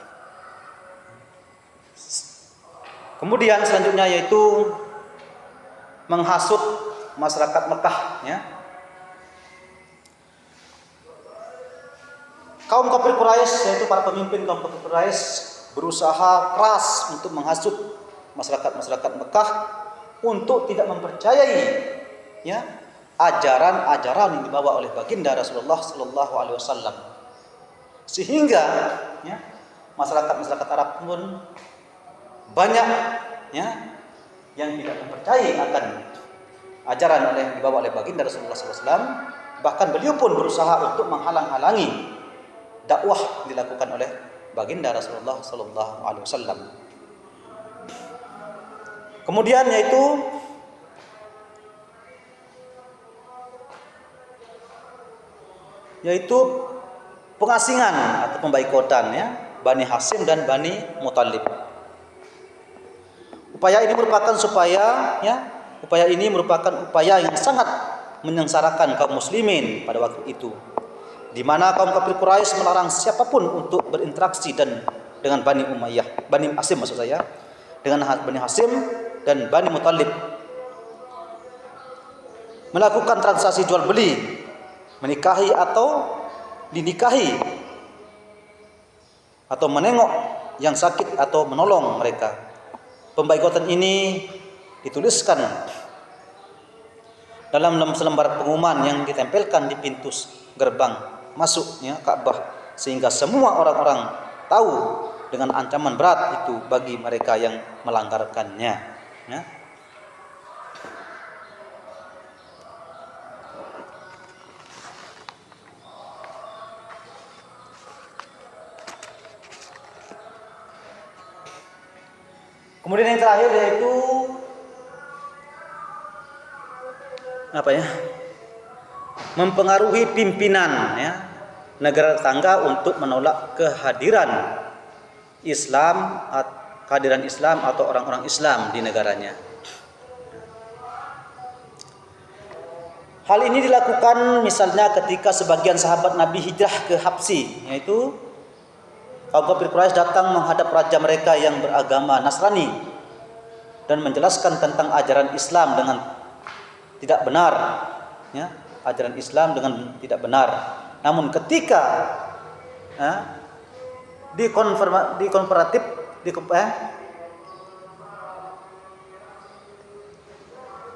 Kemudian selanjutnya yaitu menghasut masyarakat Mekah, ya. Kaum kafir Quraisy, yaitu para pemimpin kaum kafir Quraisy, berusaha keras untuk menghasut masyarakat Mekah untuk tidak mempercayai, ya, ajaran-ajaran yang dibawa oleh baginda Rasulullah sallallahu alaihi wasallam. Sehingga, ya, masyarakat Arab pun banyak, ya, yang tidak mempercayai akan ajaran yang dibawa oleh baginda Rasulullah sallallahu alaihi wasallam. Bahkan beliau pun berusaha untuk menghalang-halangi dakwah dilakukan oleh baginda Rasulullah sallallahu alaihi wasallam. Kemudian yaitu pengasingan atau pembaikotan, ya, Bani Hasyim dan Bani Muthalib. Upaya ini merupakan upaya yang sangat menyengsarakan kaum muslimin pada waktu itu, di mana kaum kafir Quraisy melarang siapapun untuk berinteraksi dengan Bani Hasyim, dengan Bani Hasyim dan Bani Muthalib, melakukan transaksi jual beli, menikahi atau dinikahi, atau menengok yang sakit atau menolong mereka. Pembaikotan ini dituliskan dalam selembar pengumuman yang ditempelkan di pintu gerbang masuknya Ka'bah, sehingga semua orang-orang tahu dengan ancaman berat itu bagi mereka yang melanggarkannya, ya. Kemudian yang terakhir yaitu mempengaruhi pimpinan, ya, negara tetangga untuk menolak kehadiran Islam atau orang-orang Islam di negaranya. Hal ini dilakukan misalnya ketika sebagian sahabat Nabi hijrah ke Habsyi, yaitu kaum kafir Quraisy datang menghadap raja mereka yang beragama Nasrani dan menjelaskan tentang ajaran Islam dengan tidak benar, ya, ajaran Islam dengan tidak benar. Namun ketika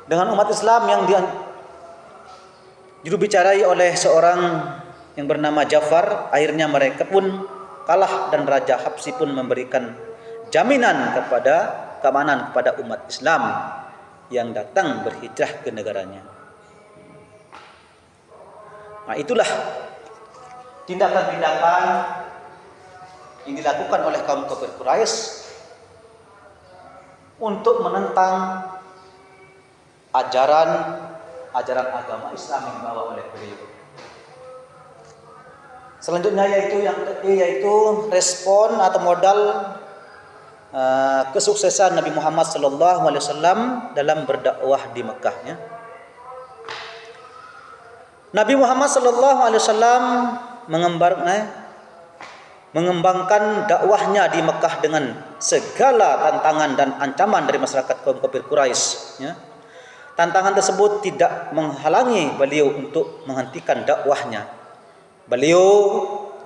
dengan umat Islam yang jurubicarai oleh seorang yang bernama Ja'far, akhirnya mereka pun kalah dan Raja Habsyi pun memberikan jaminan keamanan kepada umat Islam yang datang berhijrah ke negaranya. Nah, itulah tindakan-tindakan yang dilakukan oleh kaum kafir Quraisy untuk menentang ajaran agama Islam yang dibawa oleh beliau. Selanjutnya yaitu respon atau modal kesuksesan Nabi Muhammad SAW dalam berdakwah di Mekah, ya. Nabi Muhammad SAW mengembangkan dakwahnya di Mekah dengan segala tantangan dan ancaman dari masyarakat kaum kafir Quraisy, ya. tantangan tersebut tidak menghalangi beliau untuk menghentikan dakwahnya. Beliau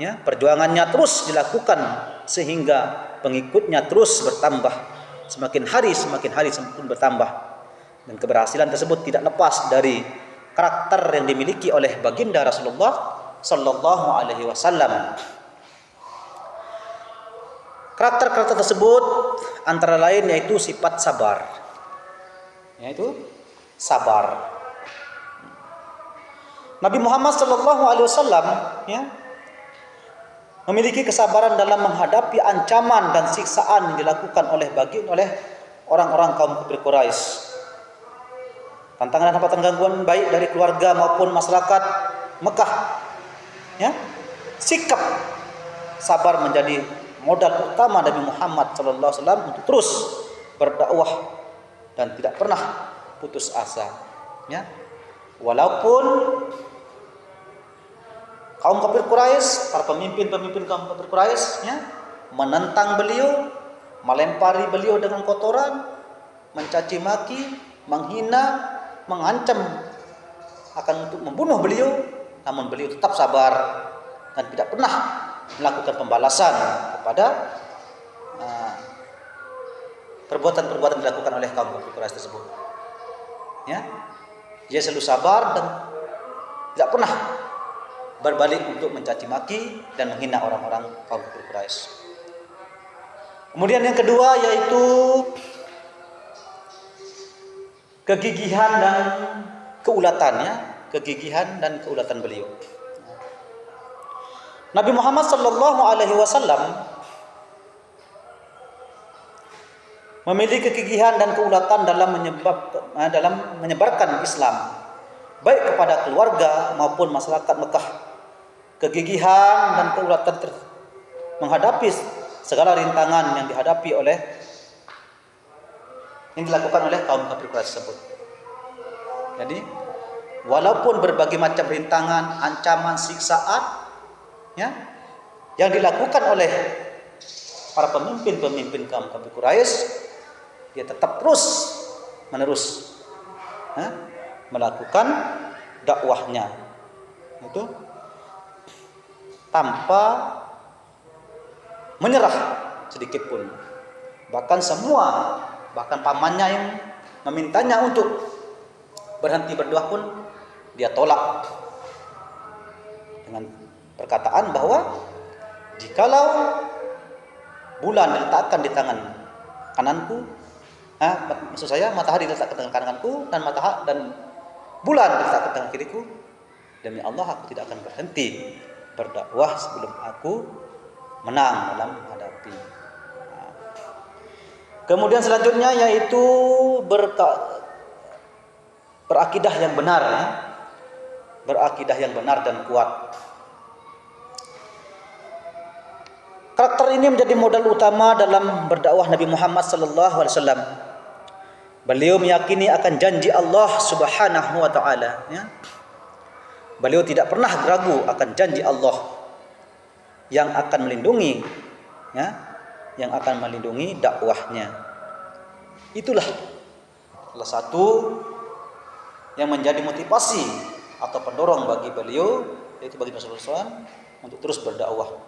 perjuangannya terus dilakukan sehingga pengikutnya terus bertambah, semakin hari semakin bertambah, dan keberhasilan tersebut tidak lepas dari karakter yang dimiliki oleh baginda Rasulullah sallallahu alaihi wasallam. Karakter-karakter tersebut antara lain yaitu sifat sabar, yaitu sabar. Nabi Muhammad sallallahu alaihi wasallam memiliki kesabaran dalam menghadapi ancaman dan siksaan yang dilakukan oleh orang-orang kaum kafir Quraisy. Tantangan dan hambatan gangguan baik dari keluarga maupun masyarakat Mekah. Sikap sabar menjadi modal utama Nabi Muhammad sallallahu alaihi wasallam untuk terus berdakwah dan tidak pernah putus asa. Walaupun kaum kafir Quraisy, para pemimpin kaum kafir Quraisy menentang beliau, melempari beliau dengan kotoran, mencaci maki, menghina, mengancam akan untuk membunuh beliau, namun beliau tetap sabar dan tidak pernah melakukan pembalasan kepada perbuatan-perbuatan yang dilakukan oleh kaum kafir Quraisy tersebut. Dia selalu sabar dan tidak pernah berbalik untuk mencaci maki dan menghina orang-orang kaum kafir Quraisy. Kemudian yang kedua yaitu kegigihan dan keulatannya, kegigihan dan keulatan beliau. Nabi Muhammad sallallahu alaihi wasallam memiliki kegigihan dan keulatan dalam menyebarkan Islam baik kepada keluarga maupun masyarakat Mekah. Kegigihan dan keulatan menghadapi segala rintangan yang dilakukan oleh kaum kafir Quraisy tersebut. Jadi, walaupun berbagai macam rintangan, ancaman, siksaan yang dilakukan oleh para pemimpin kaum kafir Quraisy, dia tetap terus menerus melakukan dakwahnya itu tanpa menyerah sedikit pun. Bahkan pamannya yang memintanya untuk berhenti berdakwah pun dia tolak dengan perkataan bahwa jikalau bulan diletakkan di tangan kananku, maksud saya matahari diletakkan di tangan kananku dan bulan diletakkan di tangan kiriku, demi Allah aku tidak akan berhenti berdakwah sebelum aku menang dalam menghadapi. Kemudian selanjutnya yaitu berakidah yang benar, berakidah yang benar dan kuat. Karakter ini menjadi modal utama dalam berdakwah Nabi Muhammad sallallahu alaihi wasallam. Beliau meyakini akan janji Allah Subhanahu wa taala, Beliau tidak pernah ragu akan janji Allah yang akan melindungi dakwahnya. Itulah salah satu yang menjadi motivasi atau pendorong bagi beliau, yaitu bagi Rasulullah SAW untuk terus berdakwah,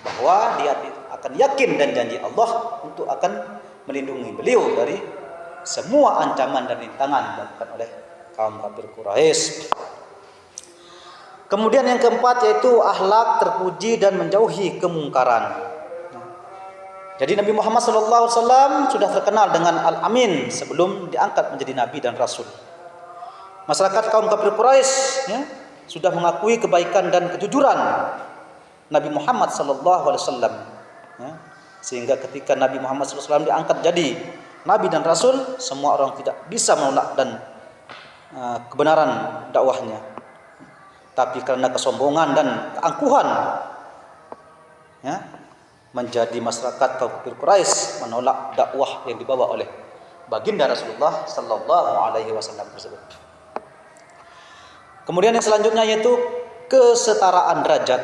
bahwa dia akan yakin dan janji Allah untuk akan melindungi beliau dari semua ancaman dan rintangan dilakukan oleh kaum kafir Quraisy. Kemudian yang keempat yaitu akhlak terpuji dan menjauhi kemungkaran. Jadi Nabi Muhammad SAW sudah terkenal dengan Al-Amin sebelum diangkat menjadi Nabi dan Rasul. Masyarakat kaum kafir Quraisy sudah mengakui kebaikan dan kejujuran Nabi Muhammad SAW. Sehingga ketika Nabi Muhammad SAW diangkat jadi Nabi dan Rasul, semua orang tidak bisa menolak dan kebenaran dakwahnya. Tapi karena kesombongan dan keangkuhan, menjadi masyarakat kaum kafir Quraisy menolak dakwah yang dibawa oleh baginda Rasulullah sallallahu alaihi wasallam tersebut. Kemudian yang selanjutnya yaitu kesetaraan derajat.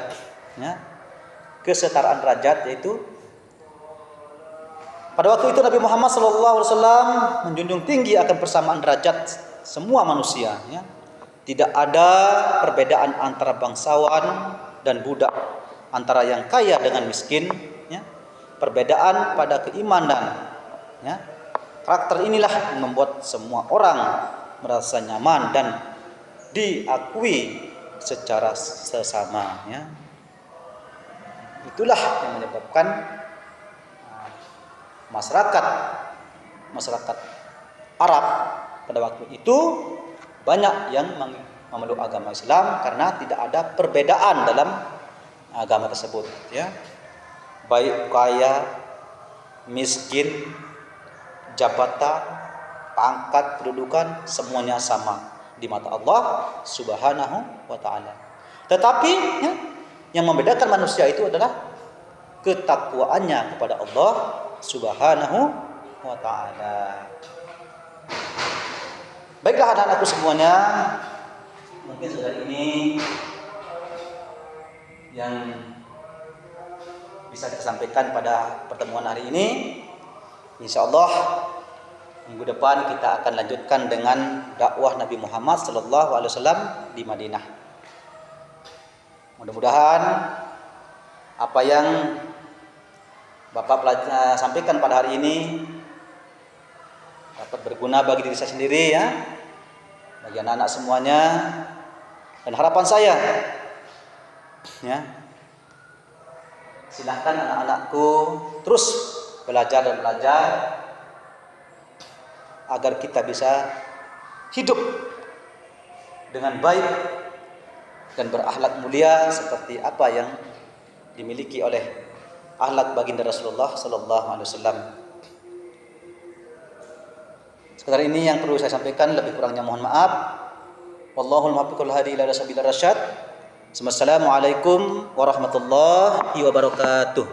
Kesetaraan derajat yaitu pada waktu itu Nabi Muhammad sallallahu alaihi wasallam menjunjung tinggi akan persamaan derajat semua manusia, ya. Tidak ada perbedaan antara bangsawan dan budak, antara yang kaya dengan miskin, ya. Perbedaan pada keimanan, ya. Karakter inilah yang membuat semua orang merasa nyaman dan diakui secara sesama, ya. Itulah yang menyebabkan masyarakat Arab pada waktu itu banyak yang memeluk agama Islam karena tidak ada perbedaan dalam agama tersebut, ya. Baik kaya, miskin, jabatan, pangkat, kedudukan, semuanya sama di mata Allah Subhanahu wa taala. Tetapi, ya, yang membedakan manusia itu adalah ketakwaannya kepada Allah Subhanahu wa taala. Baiklah anak-anakku semuanya, mungkin sudah ini yang bisa kita sampaikan pada pertemuan hari ini. Insyaallah minggu depan kita akan lanjutkan dengan dakwah Nabi Muhammad sallallahu alaihi wasallam di Madinah. Mudah-mudahan apa yang Bapak sampaikan pada hari ini dapat berguna bagi diri saya sendiri, ya, bagi anak-anak semuanya, dan harapan saya, ya, silahkan anak-anakku terus belajar dan belajar agar kita bisa hidup dengan baik dan berakhlak mulia seperti apa yang dimiliki oleh akhlak baginda Rasulullah sallallahu alaihi wasallam. Sekedar ini yang perlu saya sampaikan, lebih kurangnya mohon maaf. Wallahul muwaffiq wal hadi ila sabilir rasyad. Wassalamualaikum warahmatullahi wabarakatuh.